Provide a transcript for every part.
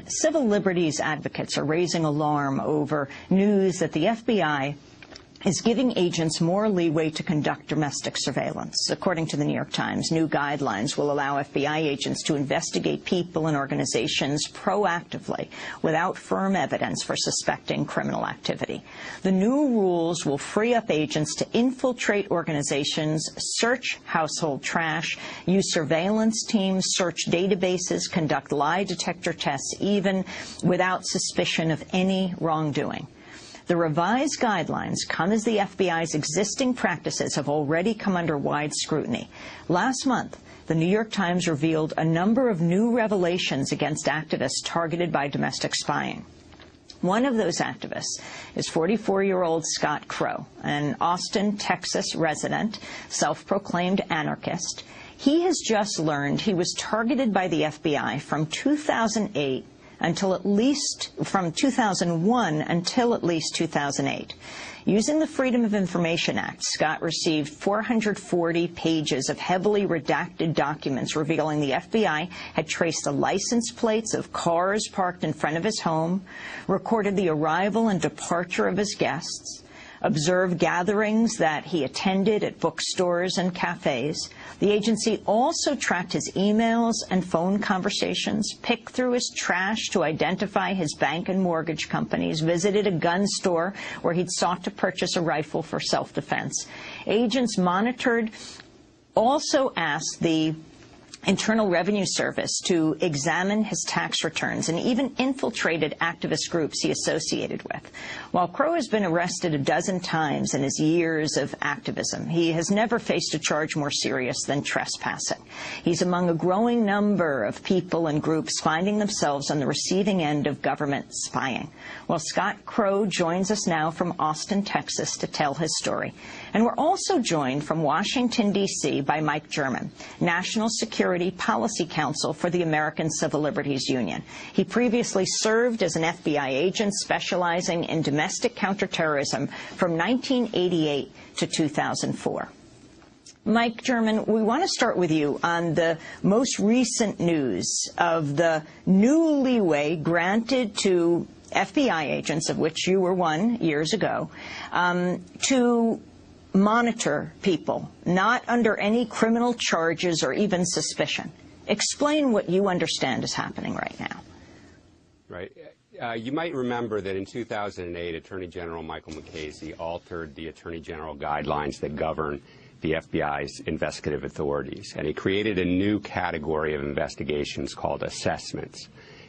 Civil liberties advocates are raising alarm over news that the FBI is giving agents more leeway to conduct domestic surveillance. According to the New York Times, new guidelines will allow FBI agents to investigate people and organizations proactively without firm evidence for suspecting criminal activity. The new rules will free up agents to infiltrate organizations, search household trash, use surveillance teams, search databases, conduct lie detector tests, even without suspicion of any wrongdoing. The revised guidelines come as the FBI's existing practices have already come under wide scrutiny. Last month, the New York Times revealed a number of new revelations against activists targeted by domestic spying. One of those activists is 44-year-old Scott Crow, an Austin, Texas resident, self-proclaimed anarchist. He has just learned he was targeted by the FBI from 2001 until at least 2008. Using the Freedom of Information Act, Scott received 440 pages of heavily redacted documents revealing the FBI had traced the license plates of cars parked in front of his home, recorded the arrival and departure of his guests, observed gatherings that he attended at bookstores and cafes. The agency also tracked his emails and phone conversations, picked through his trash to identify his bank and mortgage companies, visited a gun store where he'd sought to purchase a rifle for self-defense. Agents monitored, also asked the Internal Revenue Service to examine his tax returns and even infiltrated activist groups he associated with. While Crow has been arrested a dozen times in his years of activism, he has never faced a charge more serious than trespassing. He's among a growing number of people and groups finding themselves on the receiving end of government spying. Well, Scott Crow joins us now from Austin, Texas, to tell his story. And we're also joined from Washington, D.C. by Mike German, National Security Policy Counsel for the American Civil Liberties Union. He previously served as an FBI agent specializing in domestic counterterrorism from 1988 to 2004. Mike German, we want to start with you on the most recent news of the new leeway granted to FBI agents, of which you were one years ago, to monitor people, not under any criminal charges or even suspicion. Explain what you understand is happening right now. Right. You might remember that in 2008, Attorney General Michael Mukasey altered the Attorney General guidelines that govern the FBI's investigative authorities, and he created a new category of investigations called assessments.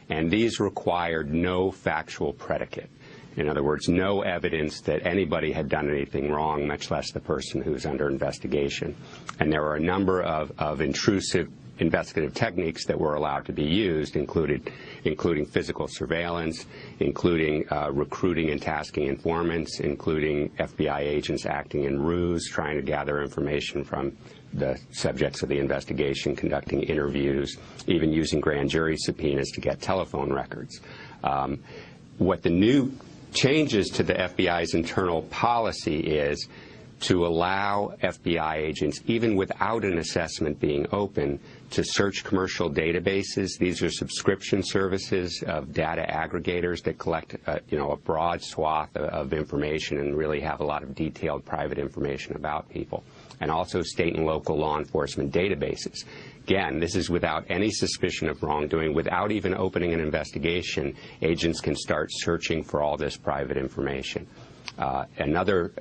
And these required no factual predicate. In other words, no evidence that anybody had done anything wrong, much less the person who's under investigation. And there were a number of intrusive investigative techniques that were allowed to be used, including physical surveillance, including recruiting and tasking informants, including FBI agents acting in ruse, trying to gather information from the subjects of the investigation, conducting interviews, even using grand jury subpoenas to get telephone records. What the new changes to the FBI's internal policy is to allow FBI agents, even without an assessment being open, to search commercial databases. These are subscription services of data aggregators that collect a broad swath of information and really have a lot of detailed private information about people, and also state and local law enforcement databases. Again, this is without any suspicion of wrongdoing. Without even opening an investigation, agents can start searching for all this private information. Another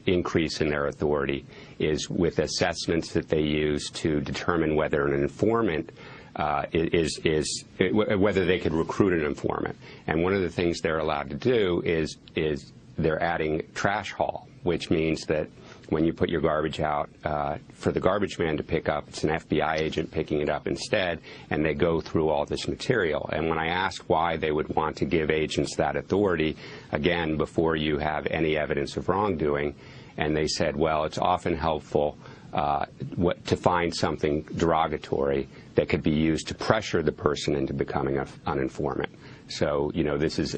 increase in their authority is with assessments that they use to determine whether an informant whether they could recruit an informant. And one of the things they're allowed to do is they're adding trash haul, which means that when you put your garbage out for the garbage man to pick up, it's an FBI agent picking it up instead, and they go through all this material. And when I asked why they would want to give agents that authority, again, before you have any evidence of wrongdoing, and they said, well, it's often helpful to find something derogatory that could be used to pressure the person into becoming an informant. So, this is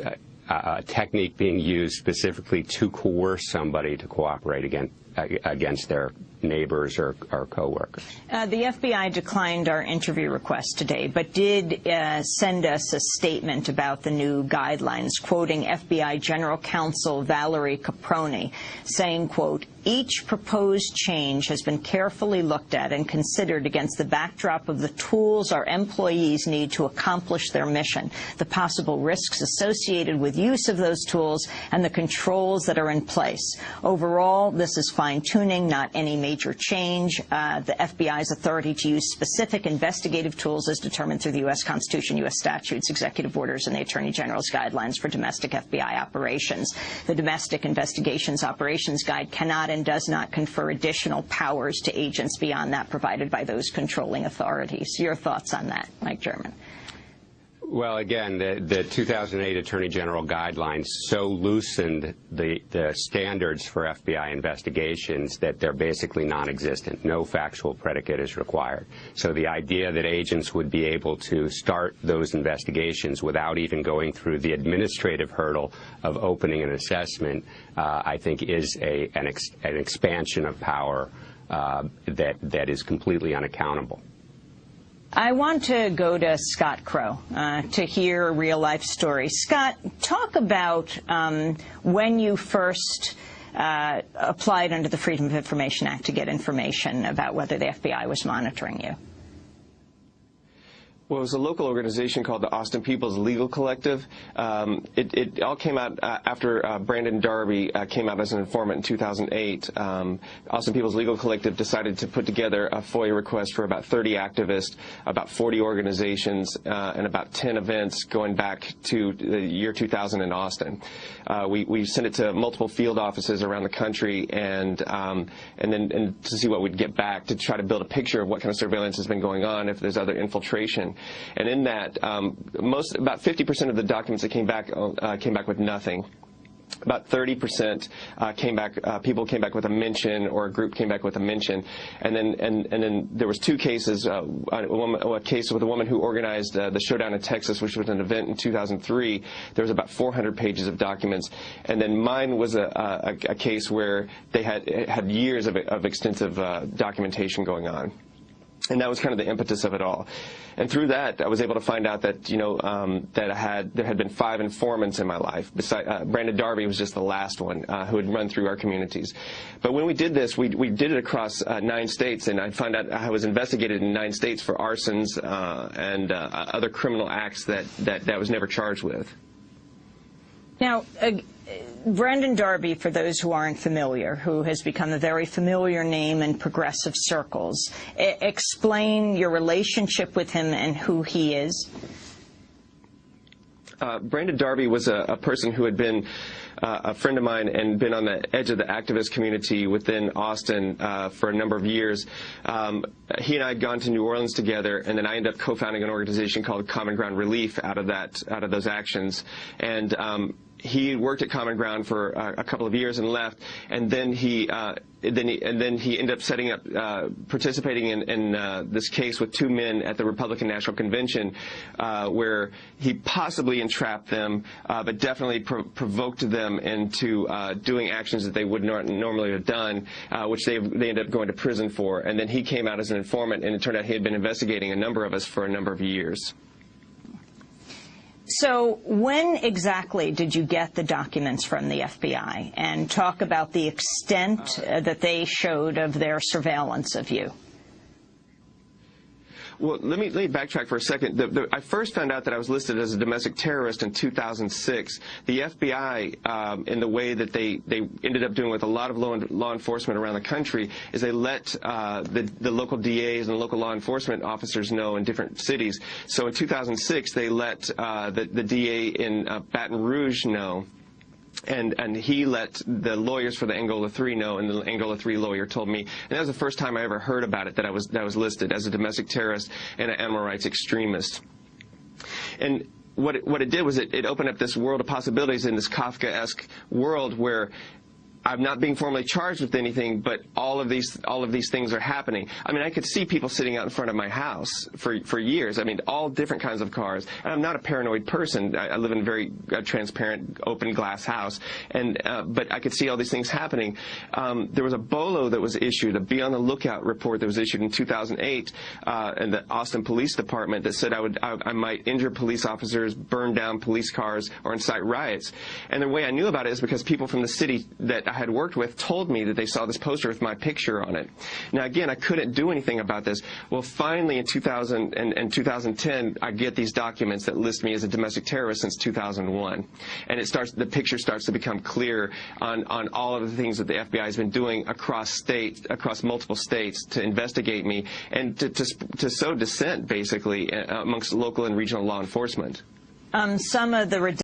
a technique being used specifically to coerce somebody to cooperate against their neighbors or coworkers. The FBI declined our interview request today, but did send us a statement about the new guidelines, quoting FBI General Counsel Valerie Caproni, saying, quote, "Each proposed change has been carefully looked at and considered against the backdrop of the tools our employees need to accomplish their mission, the possible risks associated with use of those tools, and the controls that are in place. Overall, this is fine-tuning, not any major change. The FBI's authority to use specific investigative tools is determined through the U.S. Constitution, U.S. statutes, executive orders, and the Attorney General's guidelines for domestic FBI operations. The Domestic Investigations Operations Guide cannot and does not confer additional powers to agents beyond that provided by those controlling authorities." Your thoughts on that, Mike German? Well, again, the 2008 Attorney General guidelines so loosened the standards for FBI investigations that they're basically non-existent. No factual predicate is required. So the idea that agents would be able to start those investigations without even going through the administrative hurdle of opening an assessment, I think, is an expansion of power that is completely unaccountable. I want to go to Scott Crow to hear a real-life story. Scott, talk about when you first applied under the Freedom of Information Act to get information about whether the FBI was monitoring you. Well, it was a local organization called the Austin People's Legal Collective. It all came out after Brandon Darby came out as an informant in 2008. Austin People's Legal Collective decided to put together a FOIA request for about 30 activists, about 40 organizations, and about 10 events going back to the year 2000 in Austin. We sent it to multiple field offices around the country, and then to see what we'd get back, to try to build a picture of what kind of surveillance has been going on, if there's other infiltration. And in that, about 50% of the documents that came back with nothing. About 30% people came back with a mention, or a group came back with a mention, and then there was two cases. A case with a woman who organized the Showdown in Texas, which was an event in 2003. There was about 400 pages of documents, and then mine was a case where they had years of extensive documentation going on. And that was kind of the impetus of it all. And through that, I was able to find out that, there had been 5 informants in my life. Brandon Darby was just the last one who had run through our communities. But when we did this, we did it across 9 states, and I found out I was investigated in 9 states for arsons and other criminal acts that was never charged with. Now, Brandon Darby, for those who aren't familiar, who has become a very familiar name in progressive circles, explain your relationship with him and who he is. Brandon Darby was a person who had been a friend of mine and been on the edge of the activist community within Austin for a number of years. He and I had gone to New Orleans together, and then I ended up co-founding an organization called Common Ground Relief out of those actions. And he worked at Common Ground for a couple of years and left, and then he ended up setting up, participating in this case with 2 men at the Republican National Convention, where he possibly entrapped them, but definitely provoked them into doing actions that they would not normally have done, which they ended up going to prison for. And then he came out as an informant, and it turned out he had been investigating a number of us for a number of years. So when exactly did you get the documents from the FBI, and talk about the extent that they showed of their surveillance of you? Well, let me backtrack for a second. I first found out that I was listed as a domestic terrorist in 2006. The FBI, in the way that they ended up doing with a lot of law enforcement around the country, is they let the local DAs and local law enforcement officers know in different cities. So in 2006, they let the DA in Baton Rouge know. And he let the lawyers for the Angola 3 know, and the Angola 3 lawyer told me. And that was the first time I ever heard about it, that I was listed as a domestic terrorist and an animal rights extremist. And what it did was it opened up this world of possibilities in this Kafkaesque world where I'm not being formally charged with anything, but all of these things are happening. I mean, I could see people sitting out in front of my house for years. I mean, all different kinds of cars. And I'm not a paranoid person. I live in a very transparent, open glass house, but I could see all these things happening. There was a BOLO that was issued, a Be on the Lookout report that was issued in 2008 in the Austin Police Department that said I might injure police officers, burn down police cars, or incite riots. And the way I knew about it is because people from the city that I had worked with told me that they saw this poster with my picture on it. Now, again, I couldn't do anything about this. Well, finally, in 2010, I get these documents that list me as a domestic terrorist since 2001. And the picture starts to become clear on all of the things that the FBI has been doing across multiple states to investigate me and to sow dissent, basically, amongst local and regional law enforcement. Some of the